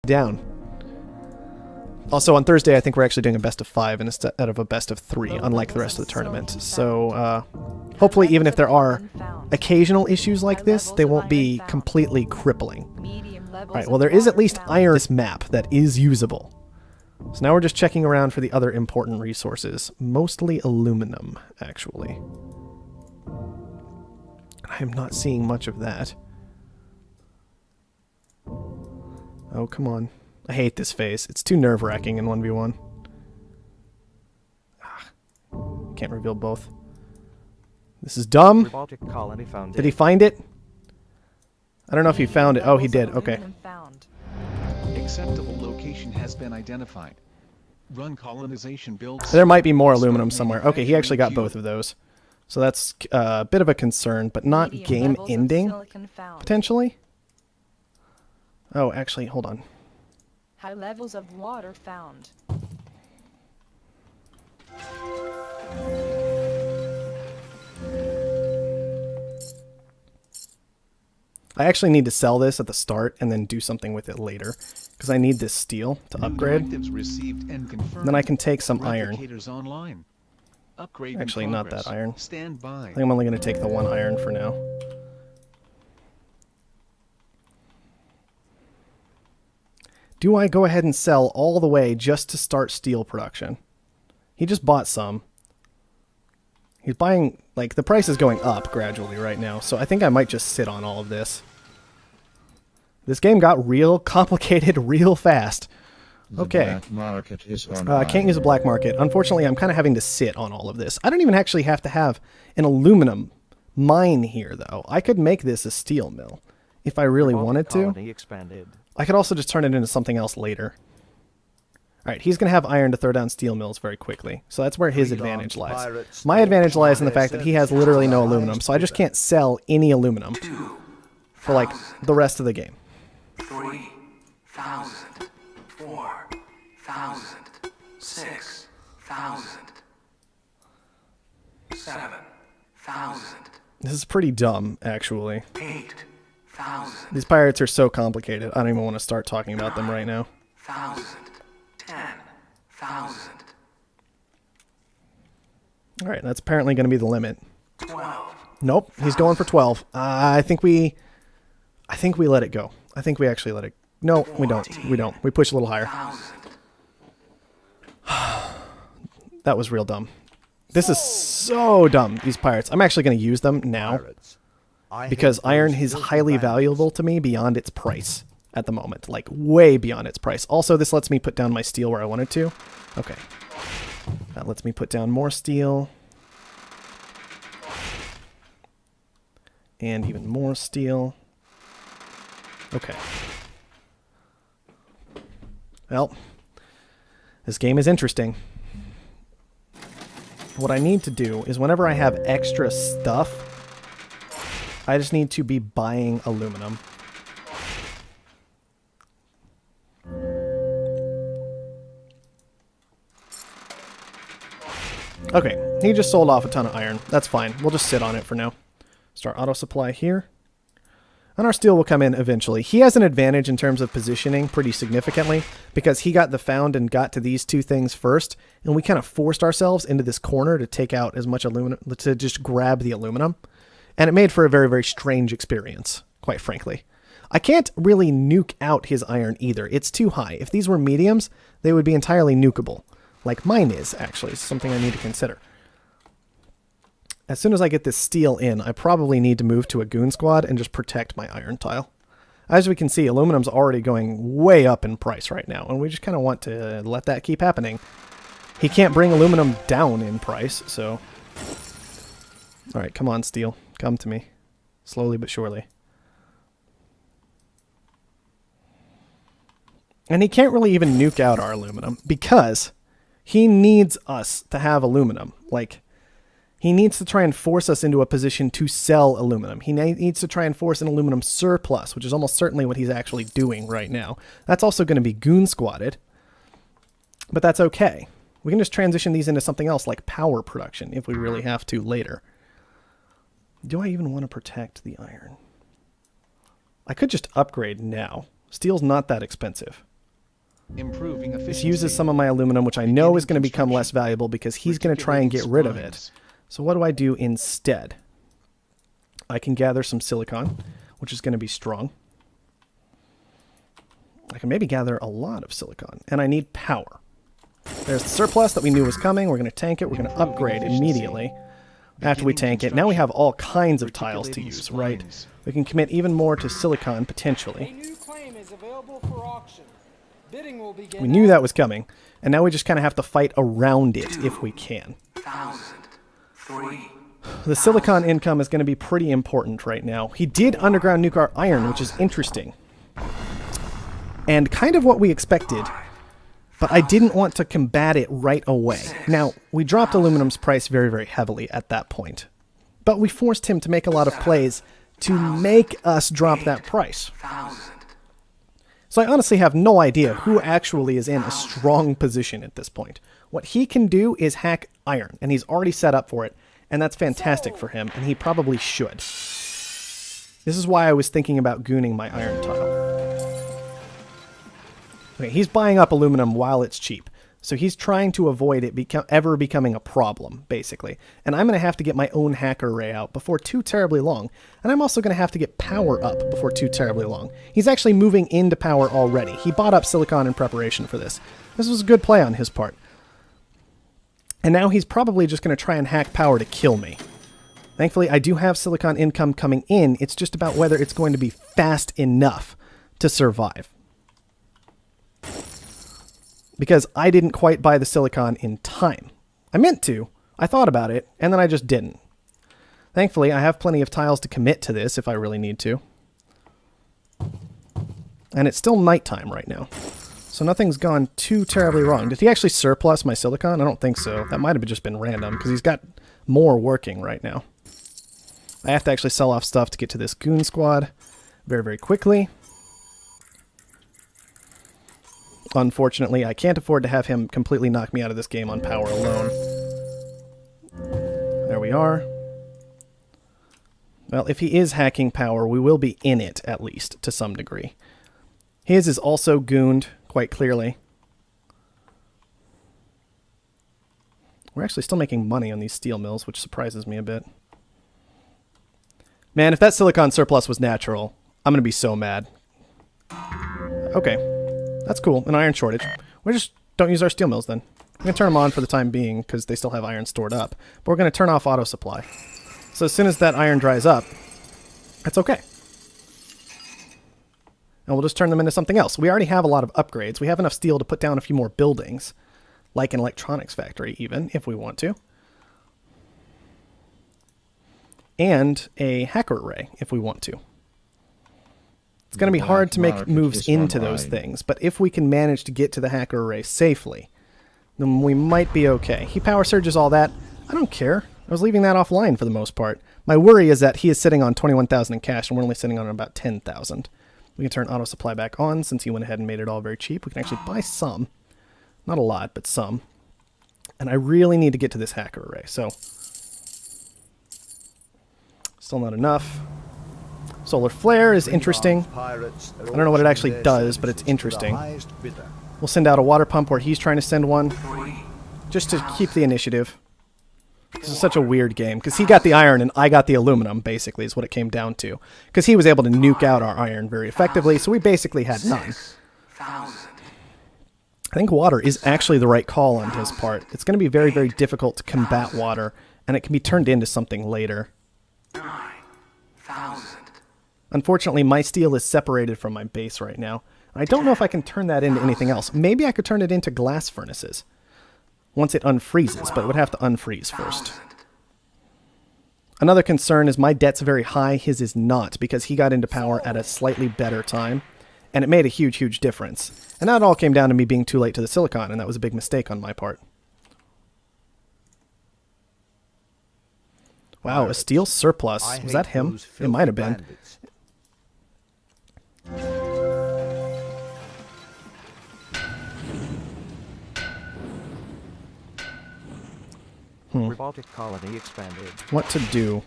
down. Also, on Thursday, I think we're actually doing a best of 5 instead of a best of 3, unlike the rest of the tournament. So, hopefully, even if there are occasional issues like this, they won't be completely crippling. Alright, well, there is at least iron on this map that is usable. So now we're just checking around for the other important resources. Mostly aluminum, actually. I am not seeing much of that. Oh, come on. I hate this phase. It's too nerve-wracking in 1v1. Can't reveal both. This is dumb. Robotic colony found. Did he find it? I don't know if he found it. Oh, he did. Okay. Acceptable location has been identified. Run colonization builds. There might be more aluminum somewhere. Okay, he actually got both of those. So that's a bit of a concern, but not game-ending, potentially. Oh, actually, hold on. High levels of water found. I actually need to sell this at the start and then do something with it later, because I need this steel to upgrade. Then I can take some iron. Actually, not that iron. I think I'm only going to take the 1 iron for now. Do I go ahead and sell all the way just to start steel production? He just bought some. He's buying, like, the price is going up gradually right now, so I think I might just sit on all of this. This game got real complicated real fast. Okay. I can't use a black market. Unfortunately, I'm kind of having to sit on all of this. I don't even actually have to have an aluminum mine here, though. I could make this a steel mill if I really wanted to. I could also just turn it into something else later. Alright, he's going to have iron to throw down steel mills very quickly. So that's where his advantage lies. My advantage lies in the fact that he has literally no aluminum, so I just can't sell any aluminum for, like, the rest of the game. 3,000, 4,000, 6,000, 7,000. This is pretty dumb, actually. 8,000. These pirates are so complicated, I don't even want to start talking about them right now. 1,000, 10,000. Alright, that's apparently going to be the limit. 12. Nope, he's going for 12. I think we let it go. I think we actually let it. No, we don't. We don't. We push a little higher. That was real dumb. This is so dumb, these pirates. I'm actually going to use them now because iron is highly valuable to me beyond its price at the moment. Like, way beyond its price. Also, this lets me put down my steel where I wanted to. Okay. That lets me put down more steel. And even more steel. Okay. Well, this game is interesting. What I need to do is whenever I have extra stuff, I just need to be buying aluminum. Okay, he just sold off a ton of iron. That's fine. We'll just sit on it for now. Start auto supply here. And our steel will come in eventually. He has an advantage in terms of positioning pretty significantly because he got the found and got to these two things first, and we kind of forced ourselves into this corner to take out as much aluminum, to just grab the aluminum. And it made for a very, very strange experience, quite frankly. I can't really nuke out his iron either. It's too high. If these were mediums, they would be entirely nukeable. Like mine is, actually. It's something I need to consider. As soon as I get this steel in, I probably need to move to a goon squad and just protect my iron tile. As we can see, aluminum's already going way up in price right now, and we just kind of want to let that keep happening. He can't bring aluminum down in price, so... Alright, come on, steel. Come to me. Slowly but surely. And he can't really even nuke out our aluminum, because he needs us to have aluminum. Like... He needs to try and force us into a position to sell aluminum. He needs to try and force an aluminum surplus, which is almost certainly what he's actually doing right now. That's also going to be goon squatted, but that's okay. We can just transition these into something else like power production if we really have to later. Do I even want to protect the iron? I could just upgrade now. Steel's not that expensive. Improving efficiency. This uses some of my aluminum, which I know is going to become less valuable because he's going to try and get rid of it. So what do I do instead? I can gather some silicon, which is going to be strong. I can maybe gather a lot of silicon, and I need power. There's the surplus that we knew was coming. We're going to tank it. We're going to upgrade immediately after we tank it. Now we have all kinds of tiles to use, right? We can commit even more to silicon, potentially. A new claim is available for auction. Bidding will begin. We knew that was coming, and now we just kind of have to fight around it if we can. 1,000. 3. The silicon income is going to be pretty important right now. He did underground nuke our iron, which is interesting. And kind of what we expected, but I didn't want to combat it right away. Now, we dropped aluminum's price very, very heavily at that point, but we forced him to make a lot of plays to make us drop that price. 1,000. So I honestly have no idea who actually is in a strong position at this point. What he can do is hack iron, and he's already set up for it, and that's fantastic for him, and he probably should. This is why I was thinking about gooning my iron tile. Okay, he's buying up aluminum while it's cheap, so he's trying to avoid it ever becoming a problem, basically. And I'm going to have to get my own hacker array out before too terribly long, and I'm also going to have to get power up before too terribly long. He's actually moving into power already. He bought up silicon in preparation for this. This was a good play on his part. And now he's probably just going to try and hack power to kill me. Thankfully, I do have silicon income coming in. It's just about whether it's going to be fast enough to survive. Because I didn't quite buy the silicon in time. I meant to. I thought about it, and then I just didn't. Thankfully, I have plenty of tiles to commit to this if I really need to. And it's still nighttime right now. So nothing's gone too terribly wrong. Did he actually surplus my silicon? I don't think so. That might have just been random, because he's got more working right now. I have to actually sell off stuff to get to this goon squad very, very quickly. Unfortunately, I can't afford to have him completely knock me out of this game on power alone. There we are. Well, if he is hacking power, we will be in it, at least, to some degree. His is also gooned, quite clearly. We're actually still making money on these steel mills, which surprises me a bit. Man, if that silicon surplus was natural, I'm going to be so mad. Okay. That's cool. An iron shortage. We just don't use our steel mills then. We're going to turn them on for the time being because they still have iron stored up. But we're going to turn off auto supply. So as soon as that iron dries up, that's okay. And we'll just turn them into something else. We already have a lot of upgrades. We have enough steel to put down a few more buildings. Like an electronics factory even, if we want to. And a hacker array, if we want to. It's going to be hard to make moves into those things, but if we can manage to get to the hacker array safely, then we might be okay. He power surges all that. I don't care. I was leaving that offline for the most part. My worry is that he is sitting on 21,000 in cash, and we're only sitting on about 10,000. We can turn auto supply back on since he went ahead and made it all very cheap. We can actually buy some. Not a lot, but some. And I really need to get to this hacker array, so... Still not enough. Solar flare is interesting. I don't know what it actually does, but it's interesting. We'll send out a water pump where he's trying to send one, just to keep the initiative. This is such a weird game, because he got the iron and I got the aluminum, basically, is what it came down to. Because he was able to nuke out our iron very effectively, so we basically had none. I think water is actually the right call on his part. It's going to be very, very difficult to combat water, and it can be turned into something later. 9,000. Unfortunately, my steel is separated from my base right now. I don't know if I can turn that into anything else. Maybe I could turn it into glass furnaces once it unfreezes, but it would have to unfreeze first. Another concern is my debt's very high, his is not, because he got into power at a slightly better time, and it made a huge, huge difference. And that all came down to me being too late to the silicon, and that was a big mistake on my part. Wow, a steel surplus. Was that him? It might have been. Robotic colony expanded. What to do?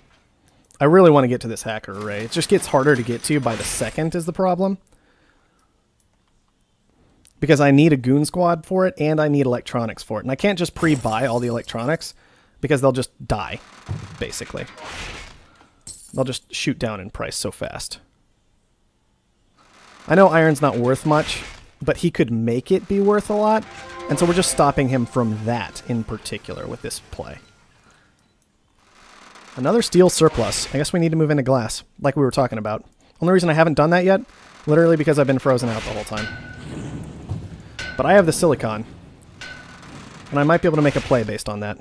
I really want to get to this hacker array. It just gets harder to get to by the second is the problem. because I need a goon squad for it and I need electronics for it. And I can't just pre-buy all the electronics because they'll just die, basically. They'll just shoot down in price so fast. I know iron's not worth much, but he could make it be worth a lot. And so we're just stopping him from that in particular with this play. Another steel surplus. I guess we need to move into glass, like we were talking about. Only reason I haven't done that yet, literally because I've been frozen out the whole time. But I have the silicon, and I might be able to make a play based on that.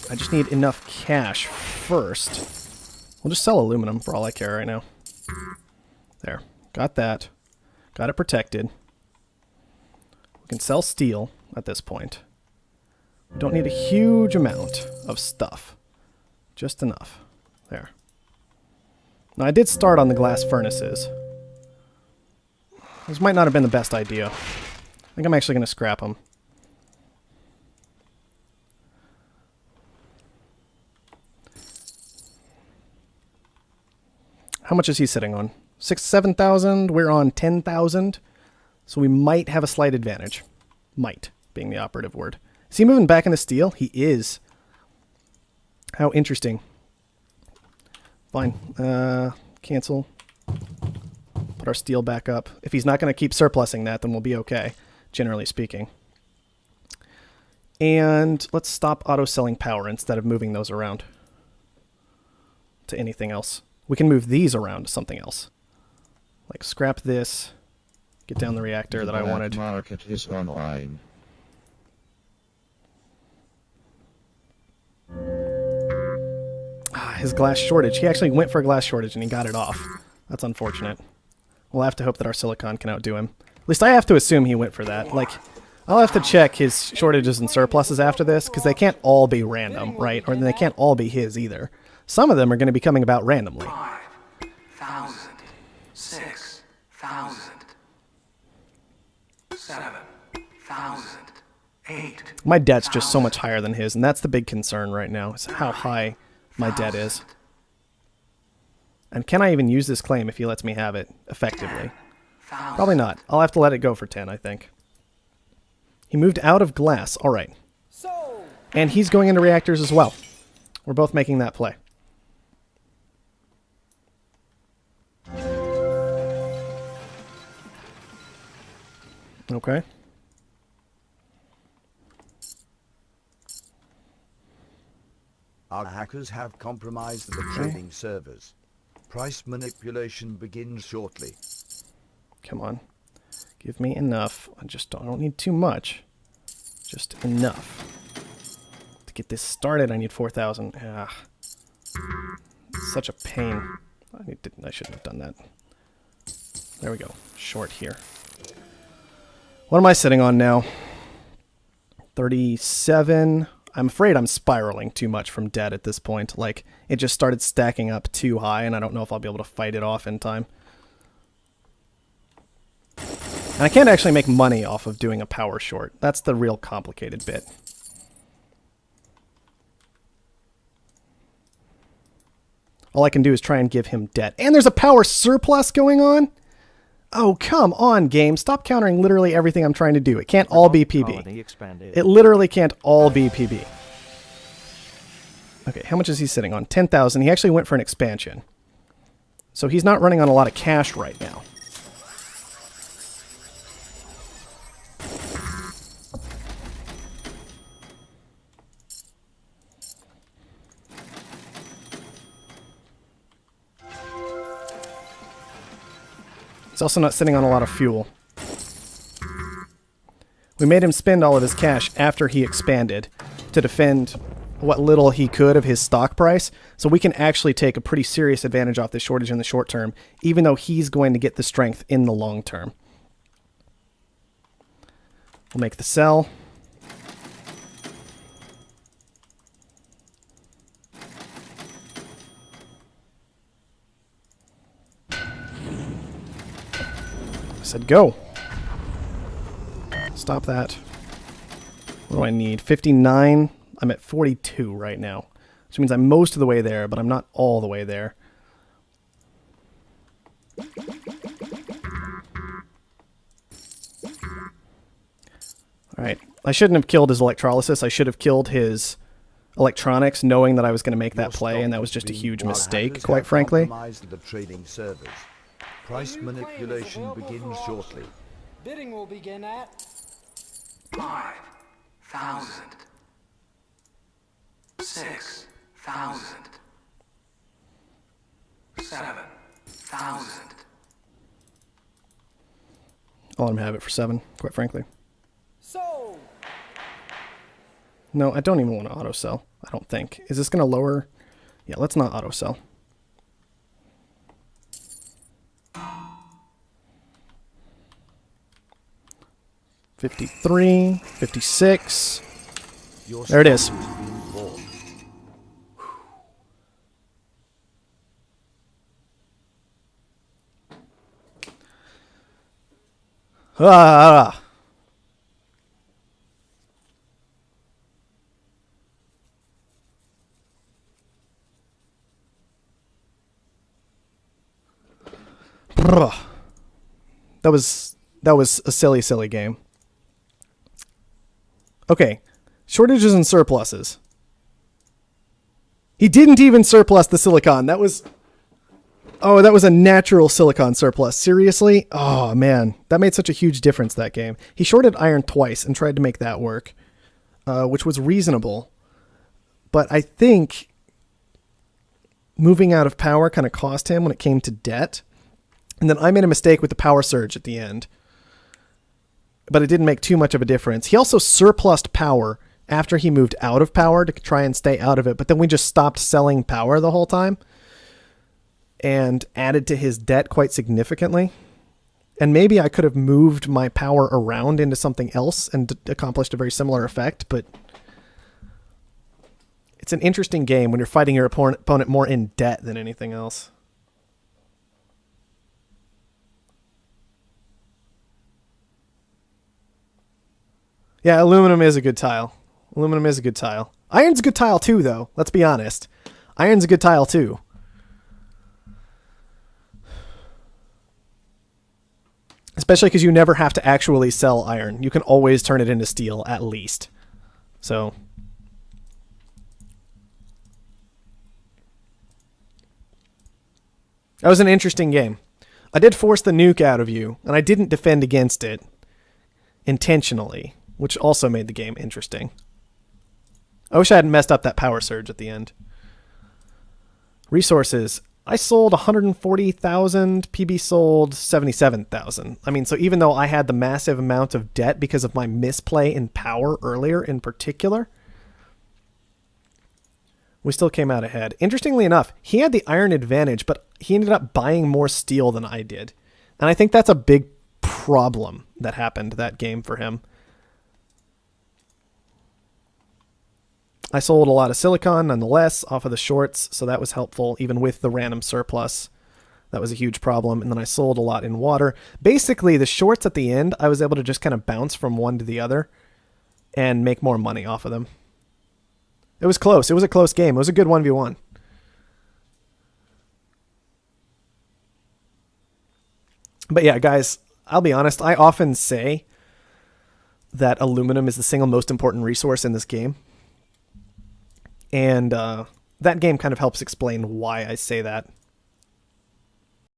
I just need enough cash first. We'll just sell aluminum for all I care right now. There. Got that. Got it protected. We can sell steel at this point. We don't need a huge amount of stuff. Just enough. There. Now I did start on the glass furnaces. This might not have been the best idea. I think I'm actually going to scrap them. How much is he sitting on? 7,000. We're on 10,000. So we might have a slight advantage. Might, being the operative word. Is he moving back into steel? He is. How interesting. Fine. Cancel. Put our steel back up. If he's not going to keep surplusing that, then we'll be okay, generally speaking. And let's stop auto-selling power instead of moving those around to anything else. We can move these around to something else. Like scrap this, get down the reactor that I wanted. Market is online. His glass shortage. He actually went for a glass shortage and he got it off. That's unfortunate. We'll have to hope that our silicon can outdo him. At least I have to assume he went for that. Like, I'll have to check his shortages and surpluses after this, because they can't all be random, right? Or they can't all be his either. Some of them are going to be coming about randomly. 5,000, 6,000, 7,000, 8. My debt's just so much higher than his, and that's the big concern right now, is how high my debt is. And can I even use this claim if he lets me have it effectively? Probably not. I'll have to let it go for 10, I think. He moved out of glass. All right. And he's going into reactors as well. We're both making that play. Okay. Our hackers have compromised the trading servers. Price manipulation begins shortly. Come on. Give me enough. I don't need too much. Just enough. To get this started, I need 4,000. Ah. Such a pain. I shouldn't have done that. There we go. Short here. What am I sitting on now? 37. I'm afraid I'm spiraling too much from debt at this point. Like, it just started stacking up too high, and I don't know if I'll be able to fight it off in time. And I can't actually make money off of doing a power short. That's the real complicated bit. All I can do is try and give him debt. And there's a power surplus going on? Oh, come on, game. Stop countering literally everything I'm trying to do. It can't all be PB. It literally can't all be PB. Okay, how much is he sitting on? 10,000. He actually went for an expansion. So he's not running on a lot of cash right now. He's also not sitting on a lot of fuel. We made him spend all of his cash after he expanded to defend what little he could of his stock price, so we can actually take a pretty serious advantage off this shortage in the short term, even though he's going to get the strength in the long term. We'll make the sell. Said go. Stop that. What do I need? 59. I'm at 42 right now, which means I'm most of the way there, but I'm not all the way there. Alright. I shouldn't have killed his electrolysis. I should have killed his electronics knowing that I was going to make that Your play, and that stock was has just a been huge while mistake, hackers quite have frankly. compromised the trading servers. Price A new claim is manipulation available begins for shortly. auction. Bidding will begin at 5,000. 6,000. 7,000. I'll let him have it for 7, quite frankly. sold. No, I don't even want to auto sell. I don't think. Is this going to lower? Yeah, let's not auto sell. $53, $56. Your There it is. stock has been bought. Ah! Bruh. That was a silly game. Okay, shortages and surpluses. He didn't even surplus the silicon. That was a natural silicon surplus. Seriously? Oh man, that made such a huge difference that game. He shorted iron twice and tried to make that work, which was reasonable. But I think moving out of power kind of cost him when it came to debt. And then I made a mistake with the power surge at the end. But it didn't make too much of a difference. He also surplused power after he moved out of power to try and stay out of it. But then we just stopped selling power the whole time and added to his debt quite significantly. And maybe I could have moved my power around into something else and accomplished a very similar effect. But it's an interesting game when you're fighting your opponent more in debt than anything else. Yeah, aluminum is a good tile. Aluminum is a good tile. Iron's a good tile too, though. Let's be honest. Iron's a good tile too. Especially because you never have to actually sell iron. You can always turn it into steel, at least. So... that was an interesting game. I did force the nuke out of you, and I didn't defend against it intentionally, which also made the game interesting. I wish I hadn't messed up that power surge at the end. Resources. I sold 140,000. PB sold 77,000. I mean, so even though I had the massive amount of debt because of my misplay in power earlier in particular, we still came out ahead. Interestingly enough, he had the iron advantage, but he ended up buying more steel than I did. And I think that's a big problem that happened that game for him. I sold a lot of silicon nonetheless off of the shorts, so that was helpful, even with the random surplus. That was a huge problem. And then I sold a lot in water. Basically, the shorts at the end, I was able to just kind of bounce from one to the other and make more money off of them. It was close. It was a close game. It was a good 1v1. But yeah, guys, I'll be honest. I often say that aluminum is the single most important resource in this game. And that game kind of helps explain why I say that.